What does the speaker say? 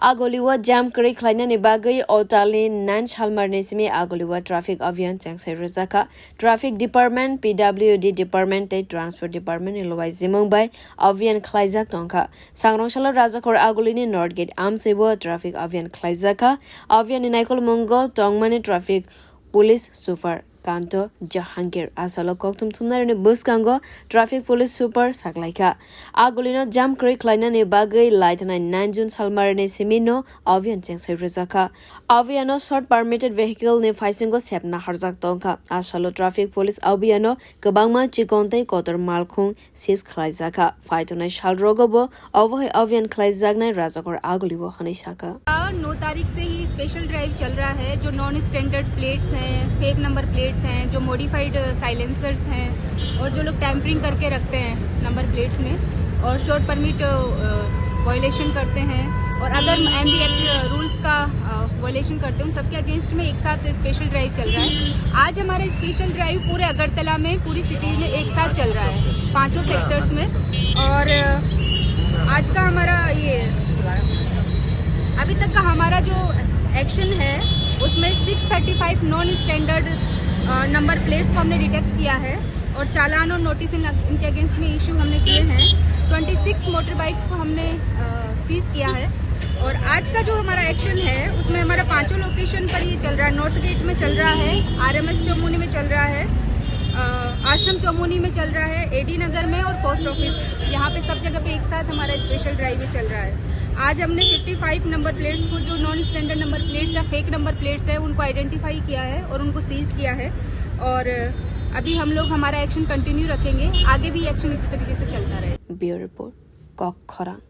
Aguli wa jam kwrui khwlaina ni bagwi otali nan chalmar nisimi Aguli wa traffic abhiyan chengsai rwkha traffic department PWD department te transport department ni lowai zimung bai abhiyan khwlaijak tongkha sangrongshalo rajakor Aguli ni north gate amsebo traffic abhiyan khwlaijaka abhiyan ni naikol mungo tongmani traffic police super Kanto Jahangir asalo koktum tumnarani buskango traffic police super saklaika Agulino jam kwrui khwlaina ni bagwi laitana 9 June salmarani simino abhiyan chengsai rwkha abhiyano short permitted vehicle ni faisingo sepna harjak tongkha asalo traffic police abhiyano kwbangma chikontai kotor malkhung sis khwlaijaka faitona shalrogobo obhai abhiyan khwlaijaknai rajakor Aguli bo khani saka 9 तारीख से ही special drive चल रहा है। जो non standard plates हैं, fake number plates हैं, जो modified silencers हैं और जो लोग टैंपरिंग करके रखते हैं नंबर प्लेट्स में और शॉर्ट परमिट वायलेशन करते हैं और अदर एमबी एक्ट रूल्स का वायलेशन करते हैं, उन सबके अगेंस्ट में एक साथ स्पेशल ड्राइव चल रहा है। आज हमारा स्पेशल ड्राइव पूरे अगरतला में, पूरी सिटी में एक साथ चल रहा है, 5 सेक्टर्स में। और आज का हमारा ये अभी तक का हमारा जो एक्शन है उसमें 635 नॉन स्टैंडर्ड नंबर प्लेट्स को हमने डिटेक्ट किया है और चालान और नोटिस इनके अगेंस्ट में इशू हमने किए हैं। 26 मोटर बाइक्स को हमने सीज किया है और आज का जो हमारा एक्शन है उसमें हमारा 5 लोकेशन पर ये चल रहा है। नॉर्थ गेट में चल रहा है, RMS चौमुनी में चल रहा है, आश्रम चौमुनी में चल रहा है, एडी नगर में और पोस्ट ऑफिस, यहाँ पे सब जगह पे एक साथ हमारा स्पेशल ड्राइव चल रहा है। आज हमने 55 नंबर प्लेट्स को, जो नॉन स्टैंडर्ड नंबर प्लेट्स या फेक नंबर प्लेट्स है, उनको आइडेंटिफाई किया है और उनको सीज किया है। और अभी हम लोग हमारा एक्शन कंटिन्यू रखेंगे, आगे भी एक्शन इसी तरीके से चलता रहे। Bureau report kwrui।